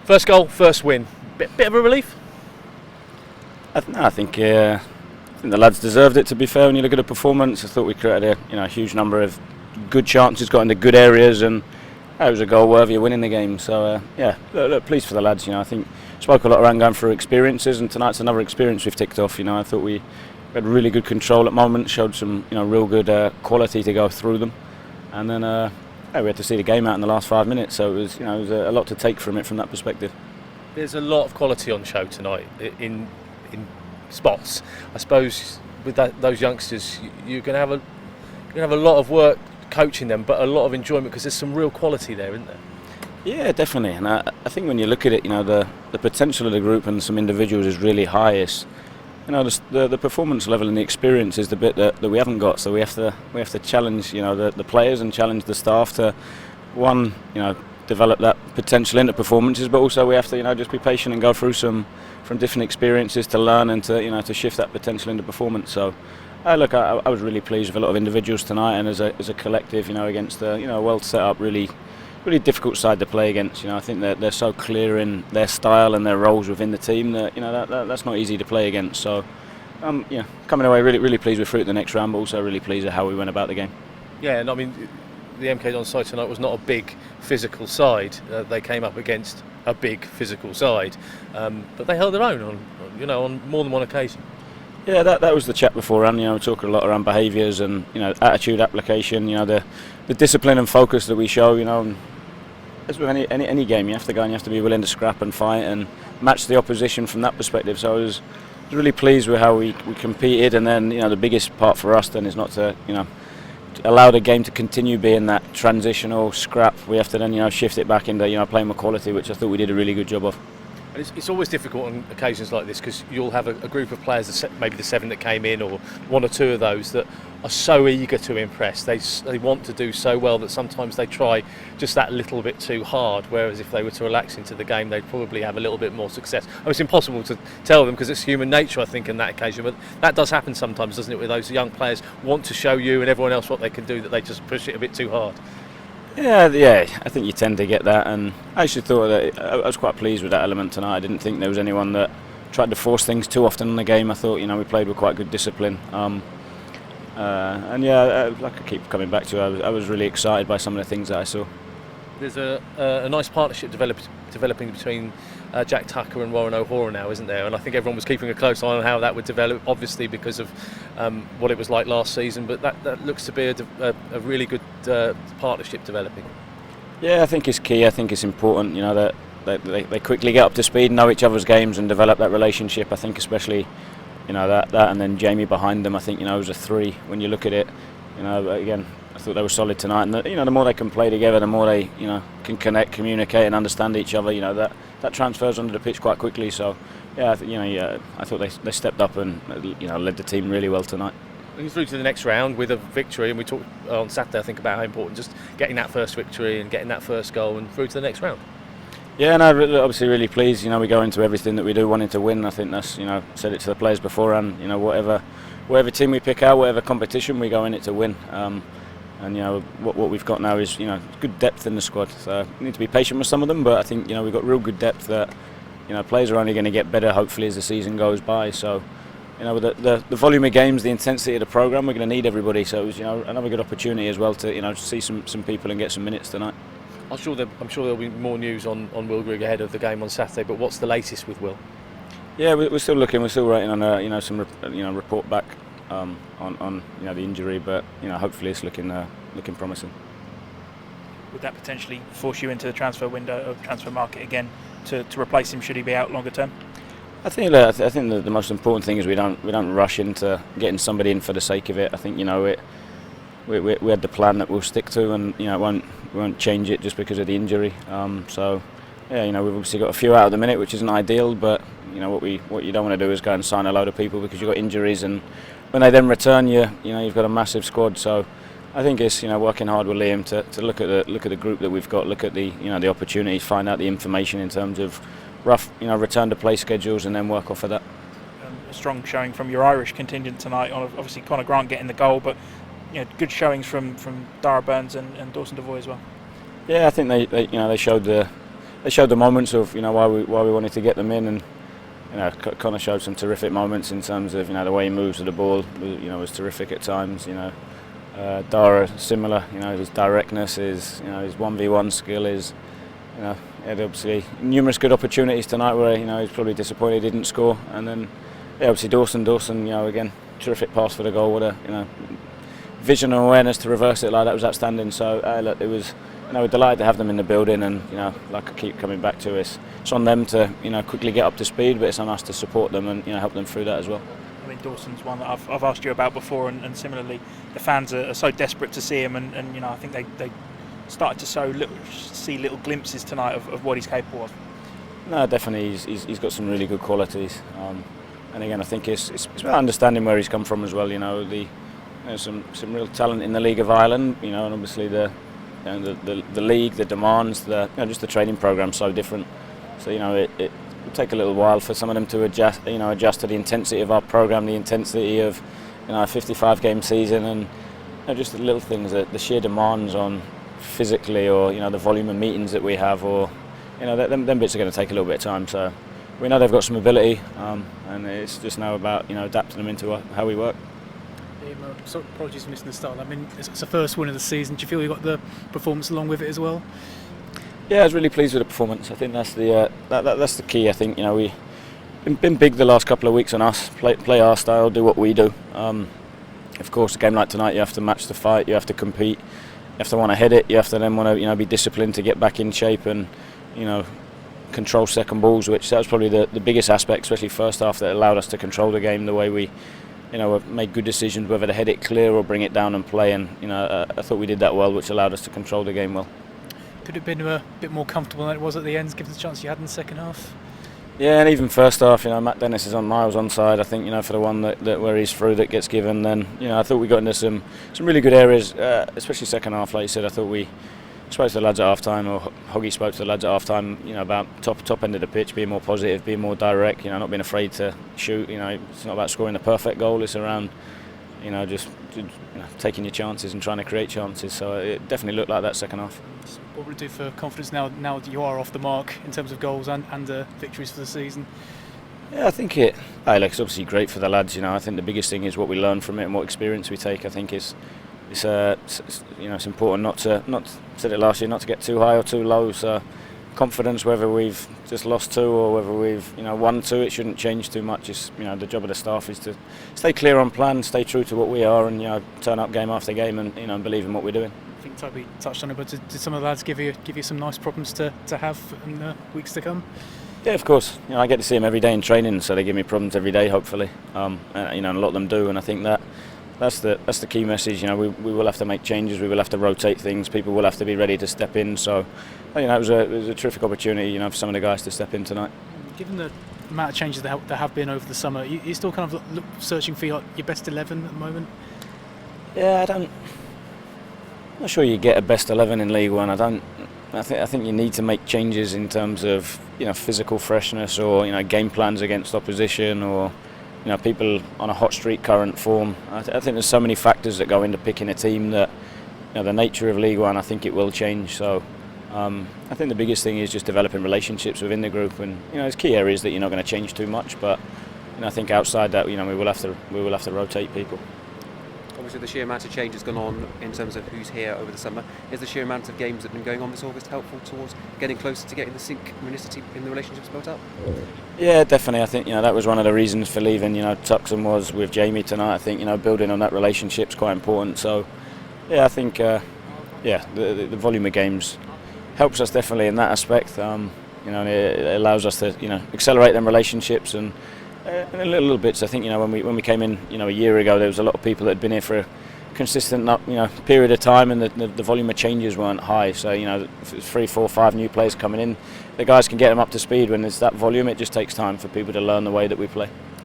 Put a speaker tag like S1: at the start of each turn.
S1: First goal, first win. Bit of a relief?
S2: I think the lads deserved it, to be fair. When you look at the performance, I thought we created a huge number of good chances, got into good areas, and it was a goal worthy of winning the game. So look, pleased for the lads. I think spoke a lot around going through experiences, and tonight's another experience we've ticked off. I thought we had really good control at moments, showed some real good quality to go through them, and then we had to see the game out in the last 5 minutes. So it was a lot to take from it from that perspective.
S1: There's a lot of quality on show tonight in spots. I suppose with those youngsters, you're going to have a lot of work coaching them, but a lot of enjoyment because there's some real quality there, isn't there?
S2: Yeah, definitely. And I think when you look at it, the potential of the group and some individuals is really high. It's, the performance level and the experience is the bit that we haven't got. So we have to challenge the players and challenge the staff to develop that potential into performances, but also we have to just be patient and go through from different experiences to learn and to shift that potential into performance. So I was really pleased with a lot of individuals tonight, and as a collective, against a well set up, really difficult side to play against. I think that they're so clear in their style and their roles within the team that that's not easy to play against. So coming away really pleased with fruit the next round, but also really pleased with how we went about the game. Yeah,
S1: and I mean, the MK on side tonight was not a big physical side. They came up against a big physical side, but they held their own on more than one occasion.
S2: Yeah, that was the chat beforehand. We're talking a lot around behaviours and attitude, application. The discipline and focus that we show. And as with any game, you have to go and you have to be willing to scrap and fight and match the opposition from that perspective. So I was really pleased with how we competed, and then the biggest part for us then is not to allow the game to continue being that transitional scrap. We have to then shift it back into playing with quality, which I thought we did a really good job of.
S1: And it's always difficult on occasions like this because you'll have a group of players, maybe the 7 that came in or 1 or 2 of those that are so eager to impress. They want to do so well that sometimes they try just that little bit too hard, whereas if they were to relax into the game, they'd probably have a little bit more success. It's impossible to tell them because it's human nature, I think, in that occasion, but that does happen sometimes, doesn't it, where those young players want to show you and everyone else what they can do, that they just push it a bit too hard.
S2: Yeah, I think you tend to get that, and I actually thought that I was quite pleased with that element tonight. I didn't think there was anyone that tried to force things too often in the game. I thought we played with quite good discipline, like I keep coming back to, I was really excited by some of the things that I saw.
S1: There's a nice partnership developing between Jack Tucker and Warren O'Hora now, isn't there? And I think everyone was keeping a close eye on how that would develop, obviously because of what it was like last season, but that looks to be a really good partnership developing.
S2: Yeah, I think it's key. I think it's important, that they quickly get up to speed, know each other's games and develop that relationship. I think especially, that and then Jamie behind them, I think, was a 3 when you look at it. Again, I thought they were solid tonight, and the more they can play together, the more they can connect, communicate, and understand each other. That transfers onto the pitch quite quickly. So I thought they stepped up and led the team really well tonight.
S1: Looking through to the next round with a victory, and we talked on Saturday, I think, about how important just getting that first victory and getting that first goal and through to the next round.
S2: Yeah, and I'm obviously really pleased. We go into everything that we do wanting to win. I think that's said it to the players beforehand. Whatever team we pick out, whatever competition we go in it to win. And what we've got now is good depth in the squad. So we need to be patient with some of them, but I think we've got real good depth that players are only going to get better hopefully as the season goes by. So with the volume of games, the intensity of the programme, we're going to need everybody. So it was another good opportunity as well to see some people and get some minutes tonight.
S1: I'm sure there'll be more news on Will Grigg ahead of the game on Saturday. But what's the latest with Will?
S2: Yeah, we're still looking. We're still waiting on some report back on the injury, but hopefully it's looking promising.
S3: Would that potentially force you into the transfer window of transfer market again to replace him should he be out longer term?
S2: I think the most important thing is we don't rush into getting somebody in for the sake of it. I think we had the plan that we'll stick to, and we won't change it just because of the injury. We've obviously got a few out at the minute, which isn't ideal, but what you don't want to do is go and sign a load of people because you've got injuries, and when they then return, you've got a massive squad. So I think it's working hard with Liam to look at the group that we've got, look at the opportunities, find out the information in terms of rough return to play schedules, and then work off of that.
S3: A strong showing from your Irish contingent tonight. Obviously Conor Grant getting the goal, but good showings from Dara Burns and Dawson Devoy as well.
S2: Yeah, I think they showed the they showed the moments of why we wanted to get them in, and Connor showed some terrific moments in terms of the way he moves with the ball. Was terrific at times. Dara similar. His directness, his 1v1 skill is. He had obviously numerous good opportunities tonight where he's probably disappointed he didn't score, and then obviously Dawson again terrific pass for the goal. What a vision and awareness to reverse it like that was outstanding. So look, it was. We're delighted to have them in the building, and like I keep coming back to, it's on them to quickly get up to speed, but it's on us to support them and help them through that as well.
S3: I mean, Dawson's one that I've asked you about before, and similarly, the fans are so desperate to see him, and I think they started to see little glimpses tonight of what he's capable of.
S2: No, definitely, he's got some really good qualities, and again, I think it's about understanding where he's come from as well. Some real talent in the League of Ireland, and obviously the league, the demands, just the training program's so different. So it will take a little while for some of them to adjust to the intensity of our program, the intensity of a 55-game season, and just the little things, the sheer demands on physically, or the volume of meetings that we have, or them bits are going to take a little bit of time. So we know they've got some ability, and it's just now about adapting them into how we work.
S4: So apologies for missing the start. I mean, it's the first win of the season. Do you feel you got the performance along with it as well?
S2: Yeah, I was really pleased with the performance. I think that's the key. I think we've been big the last couple of weeks on us. Play our style, do what we do. Of course, a game like tonight, you have to match the fight. You have to compete. You have to want to head it. You have to then want to be disciplined to get back in shape and control second balls. Which that was probably the biggest aspect, especially first half, that allowed us to control the game the way we. Made good decisions whether to head it clear or bring it down and play, and I thought we did that well, which allowed us to control the game well.
S4: Could it have been a bit more comfortable than it was at the end, given the chance you had in the second half?
S2: Yeah, and even first half, Matt Dennis is on miles onside. I think for the one that where he's through that gets given, then I thought we got into some really good areas, especially second half. Like you said, I thought we spoke to the lads at half time, or Hoggy spoke to the lads at half time, about top end of the pitch, being more positive, being more direct, not being afraid to shoot. It's not about scoring the perfect goal, it's around just taking your chances and trying to create chances. So it definitely looked like that second half.
S4: What would it do for confidence now that you are off the mark in terms of goals and victories for the season?
S2: Yeah, I think it's obviously great for the lads. I think the biggest thing is what we learn from it and what experience we take. I think it's important not to said it last year, not to get too high or too low. So confidence, whether we've just lost 2 or whether we've won 2, it shouldn't change too much. It's the job of the staff is to stay clear on plan, stay true to what we are, and turn up game after game and believe in what we're doing.
S4: I think Toby touched on it, but did some of the lads give you some nice problems to have in the weeks to come?
S2: Yeah, of course. I get to see them every day in training, so they give me problems every day, hopefully. And a lot of them do, and I think that's the key message. We will have to make changes. We will have to rotate things. People will have to be ready to step in. So, it was a terrific opportunity, for some of the guys to step in tonight.
S4: Given the amount of changes there have been over the summer, you still kind of searching for your best 11 at the moment?
S2: Yeah, I'm not sure you get a best 11 in League One. I think you need to make changes in terms of physical freshness, or game plans against opposition, or people on a hot streak current form. I think there's so many factors that go into picking a team that the nature of League One, I think it will change. So I think the biggest thing is just developing relationships within the group, and there's key areas that you're not going to change too much, but I think outside that we will have to rotate people.
S5: Obviously the sheer amount of change has gone on in terms of who's here over the summer. Is the sheer amount of games that have been going on this August helpful towards getting closer to getting the synchronicity in the relationships built up?
S2: Yeah, definitely. I think that was one of the reasons for leaving. Tuxham was with Jamie tonight. I think building on that relationship is quite important. So yeah, I think the volume of games helps us definitely in that aspect. It allows us to accelerate them relationships, and in little bits. I think when we came in a year ago, there was a lot of people that had been here for a consistent period of time, and the volume of changes weren't high. So 3, 4, 5 new players coming in, the guys can get them up to speed. When there's that volume, it just takes time for people to learn the way that we play.